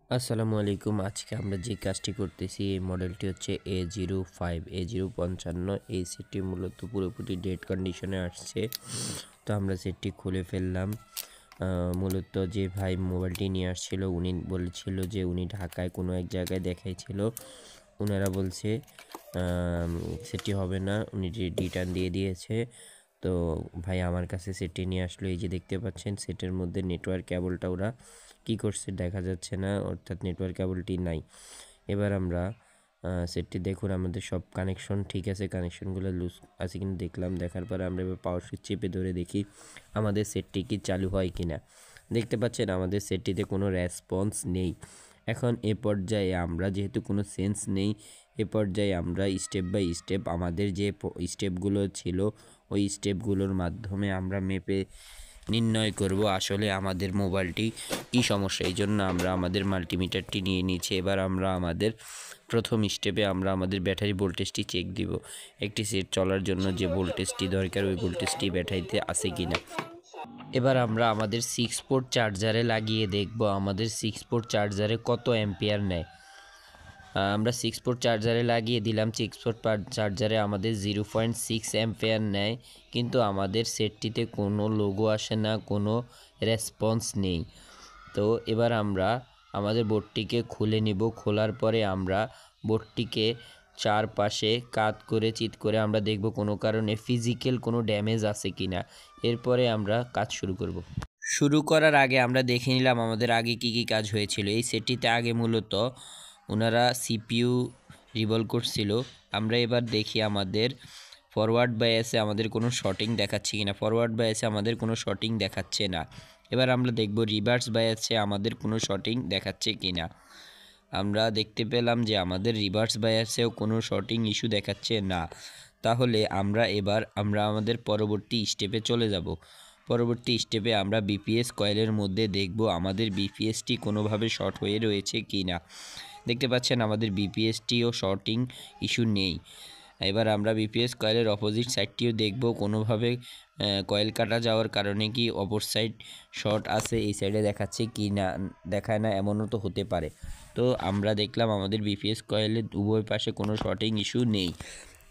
আসসালামু আলাইকুম। আজকে আমরা যে কাজটি করতেছি এই মডেলটি হচ্ছে A05 এই সেটটি মূলত পুরোপুরি ডেড কন্ডিশনে আসছে। তো আমরা সেটটি খুলে ফেললাম। মূলত যে ভাই মোবাইলটি নিয়ে আসছিল উনি বলছিল যে উনি ঢাকায় কোনো এক জায়গায় দেখাইছিল, ওনারা বলছে সেটটি হবে না, উনি রিটার্ন দিয়ে দিয়েছে। তো ভাই আমার কাছে সেটটি নিয়ে আসলো। এই যে দেখতে পাচ্ছেন সেটের মধ্যে নেটওয়ার্ক কেবলটা ওরা কি করছে দেখা যাচ্ছে না, অর্থাৎ নেটওয়ার্ক কেবলটি নাই। এবার আমরা সেটটি দেখুন, আমাদের সব কানেকশন ঠিক আছে, কানেকশনগুলো লুজ আছে কিনা দেখলাম। দেখার পরে আমরা এবার পাওয়ার সুইচ চেপে ধরে দেখি আমাদের সেটটি কি চালু হয় কিনা। দেখতে পাচ্ছেন আমাদের সেটটিতে কোনো রেসপন্স নেই। এখন এ পর্যায়ে আমরা যেহেতু কোনো সেন্স নেই, এ পর্যায়ে আমরা স্টেপ বাই স্টেপ আমাদের যে স্টেপগুলো ছিল ওই স্টেপগুলোর মাধ্যমে আমরা মেপে নির্ণয় করব আসলে আমাদের মোবাইলটি কী সমস্যা। এই জন্য আমরা আমাদের মাল্টিমিটারটি নিয়ে নিচ্ছি। এবার আমরা আমাদের প্রথম স্টেপে আমরা আমাদের ব্যাটারি ভোল্টেজটি চেক দিব। একটি সেট চলার জন্য যে ভোল্টেজটি দরকার ওই ভোল্টেজটি ব্যাটারিতে আছে কিনা। এবার আমরা আমাদের 6 পোর্ট চার্জারে লাগিয়ে দেখব আমাদের 6 পোর্ট চার্জারে কত অ্যাম্পিয়ার নেয়। আমরা 6 পোর্ট চার্জারে লাগিয়ে দিলাম। 6 পোর্ট চার্জারে আমাদের 0.6 অ্যাম্পিয়ার নেয়, কিন্তু আমাদের সেটটিতে কোনো লোগো আসে না, কোনো রেসপন্স নেই। তো এবার আমরা আমাদের বোর্ডটিকে খুলে নিব। খোলার পরে আমরা বোর্ডটিকে চারপাশে কাত করে চিৎ করে আমরা দেখব কোনো কারণে ফিজিক্যাল কোনো ড্যামেজ আছে কিনা। এরপরে আমরা কাজ শুরু করব। শুরু করার আগে আমরা দেখে নিলাম আমাদের আগে কি কি কাজ হয়েছিল। এই সেটটিতে আগে মূলত ওনারা সিপিইউ রিভলভ করছিল। আমরা এবার দেখি আমাদের ফরওয়ার্ড বায়াসে আমাদের কোনো শর্টিং দেখাচ্ছে কিনা। ফরওয়ার্ড বায়াসে আমাদের কোনো শর্টিং দেখাচ্ছে না। এবার আমরা দেখব রিভার্স বায়াসে আমাদের কোনো শর্টিং দেখাচ্ছে কিনা। আমরা দেখতে পেলাম যে আমাদের রিভার্স বায়াসেও কোনো শর্টিং ইস্যু দেখাচ্ছে না। তাহলে আমরা আমাদের পরবর্তী স্টেপে চলে যাব। পরবর্তী স্টেপে আমরা বিপিএস কয়েলের মধ্যে দেখব আমাদের বিপিএসটি কোনোভাবে শর্ট হয়ে রয়েছে কি না। দেখতে পাচ্ছেন আমাদের বিপিএসটিও শর্টিং ইস্যু নেই। এবার আমরা বিপিএস কয়েলের অপোজিট সাইডটিও দেখব কোনোভাবে কয়েল কাটা যাওয়ার কারণে কি অপর সাইড শর্ট আছে, এই সাইডে দেখাচ্ছে কি না, দেখায় না, এমনও তো হতে পারে। তো আমরা দেখলাম আমাদের বিপিএস কয়েলের উভয় পাশে কোনো শর্টিং ইস্যু নেই।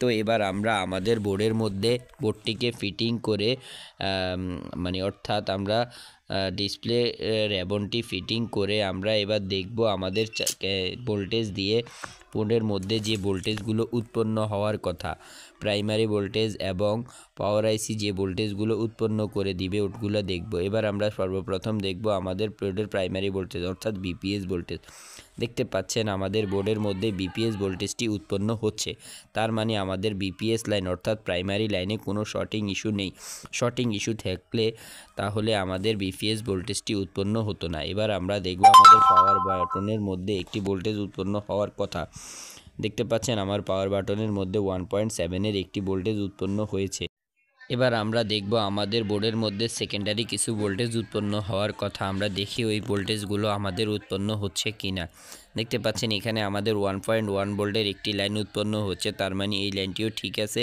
তো এবার আমরা আমাদের বোর্ডের মধ্যে বোর্ডটিকে ফিটিং করে অর্থাৎ আমরা ডিসপ্লে রেবনটি ফিটিং করে আমরা এবার দেখব আমাদের ভোল্টেজ দিয়ে বোর্ডের মধ্যে যে ভোল্টেজগুলো উৎপন্ন হওয়ার কথা, প্রাইমারি ভোল্টেজ এবং পাওয়ার আইসি যে ভোল্টেজগুলো উৎপন্ন করে দিবে ওগুলো দেখব। এবার আমরা সর্বপ্রথম দেখব আমাদের বোর্ডের প্রাইমারি ভোল্টেজ অর্থাৎ বিপিএস ভোল্টেজ। দেখতে পাচ্ছেন আমাদের বোর্ডের মধ্যে বিপিএস ভোল্টেজটি উৎপন্ন হচ্ছে, তার মানে আমাদের বিপিএস লাইন অর্থাৎ প্রাইমারি লাইনে কোনো শর্টিং ইস্যু নেই। শর্টিং ইস্যু থাকলে তাহলে আমাদের বিপিএস ভোল্টেজটি উৎপন্ন হতো না। এবার আমরা দেখব আমাদের পাওয়ার বাটনের মধ্যে একটি ভোল্টেজ উৎপন্ন হওয়ার কথা। দেখতে পাচ্ছেন আমার পাওয়ার বাটনের মধ্যে 1.7 একটি ভোল্টেজ উৎপন্ন হয়েছে। এবার আমরা দেখব আমাদের বোর্ডের মধ্যে সেকেন্ডারি কিছু ভোল্টেজ উৎপন্ন হওয়ার কথা। আমরা দেখি ওই ভোল্টেজগুলো আমাদের উৎপন্ন হচ্ছে কিনা। দেখতে পাচ্ছেন এখানে আমাদের 1.1 ভোল্টের একটি লাইন উৎপন্ন হচ্ছে, তার মানে এই লাইনটিও ঠিক আছে।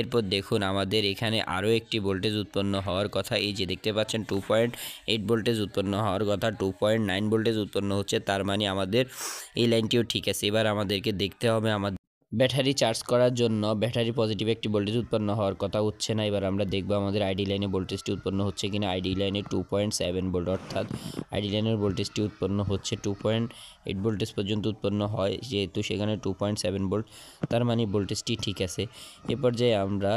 এরপর দেখুন আমাদের এখানে আরও একটি ভোল্টেজ উৎপন্ন হওয়ার কথা। এই যে দেখতে পাচ্ছেন 2.8 ভোল্টেজ উৎপন্ন হওয়ার কথা, 2.9 ভোল্টেজ উৎপন্ন হচ্ছে, তার মানে আমাদের এই লাইনটিও ঠিক আছে। এবার আমাদেরকে দেখতে হবে আমাদের ব্যাটারি চার্জ করার জন্য ব্যাটারি পজিটিভ একটি ভোল্টেজ উৎপন্ন হওয়ার কথা, হচ্ছে না। এবার আমরা দেখব আমাদের আইডি লাইনে ভোল্টেজটি উৎপন্ন হচ্ছে কিনা। আইডি লাইনে 2.7 ভোল্ট, অর্থাৎ আইডি লাইনের ভোল্টেজটি উৎপন্ন হচ্ছে 2.8 ভোল্টেজ পর্যন্ত উৎপন্ন হয়, যেহেতু সেখানে 2.7 ভোল্ট, তার মানে ভোল্টেজটি ঠিক আছে। এ পর্যায়ে আমরা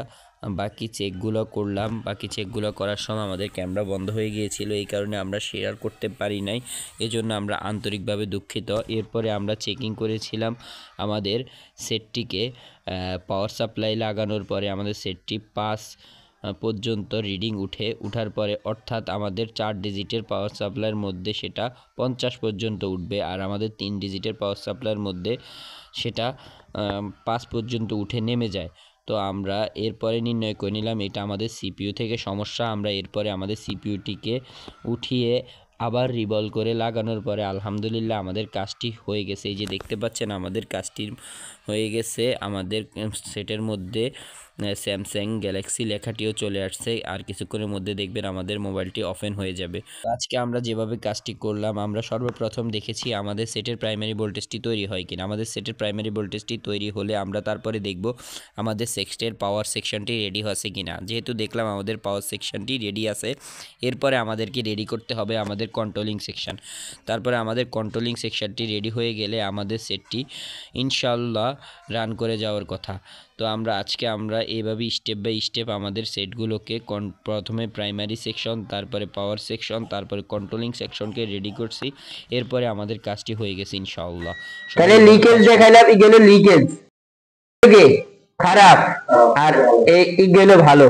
বাকি চেকগুলো করলাম। বাকি চেকগুলো করার সময় আমাদের ক্যামেরা বন্ধ হয়ে গিয়েছিল, এই কারণে আমরা শেয়ার করতে পারি নাই, এজন্য আমরা আন্তরিকভাবে দুঃখিত। এরপরে আমরা চেকিং করেছিলাম আমাদের সেটটিকে। পাওয়ার সাপ্লাই লাগানোর পরে আমাদের সেটটি 5 পর্যন্ত রিডিং উঠার পরে, অর্থাৎ আমাদের 4 ডিজিটের পাওয়ার সাপ্লাইয়ের মধ্যে সেটা 50 পর্যন্ত উঠবে, আর আমাদের 3 ডিজিটের পাওয়ার সাপ্লাইয়ের মধ্যে সেটা 5 পর্যন্ত উঠে নেমে যায়। তো আমরা এরপরে নির্ণয় করে নিলাম এটা আমাদের সিপিইউ থেকে সমস্যা। আমরা এরপরে আমাদের সিপিইউটিকে উঠিয়ে আবার রিভলভ করে লাগানোর পরে আলহামদুলিল্লাহ আমাদের কাজটি হয়ে গেছে। এই যে দেখতে পাচ্ছেন আমাদের কাজটি হয়ে গেছে। আমাদের সেটের মধ্যে স্যামসাং গ্যালাক্সি লেখাটিও চলে আসছে, আর কিছুক্ষণের মধ্যে দেখবেন আমাদের মোবাইলটি ওপেন হয়ে যাবে। আজকে আমরা যেভাবে কাজটি করলাম, আমরা সর্বপ্রথম দেখেছি আমাদের সেটের প্রাইমারি ভোল্টেজটি তৈরি হয় কিনা। আমাদের সেটের প্রাইমারি ভোল্টেজটি তৈরি হলে আমরা তারপরে দেখব আমাদের সেটের পাওয়ার সেকশনটি রেডি হয়েছে কিনা। যেহেতু দেখলাম আমাদের পাওয়ার সেকশনটি রেডি আছে, এরপরে আমাদেরকে রেডি করতে হবে আমাদের কন্ট্রোলিং সেকশন। তারপরে আমাদের কন্ট্রোলিং সেকশনটি রেডি হয়ে গেলে আমাদের সেটটি ইনশাল্লাহ রান করে যাওয়ার কথা। তো আজকে আমরা এইভাবে স্টেপ বাই স্টেপ আমাদের সেটগুলোকে প্রথমে প্রাইমারি সেকশন, তারপরে পাওয়ার সেকশন, তারপরে কন্ট্রোলিং সেকশনকে রেডি করছি। এরপরে আমাদের কাজটি হয়ে গেছে ইনশাআল্লাহ। তাহলে লিকেজ দেখাইলাম, গেল লিকেজ খারাপ আর এই গেল ভালো।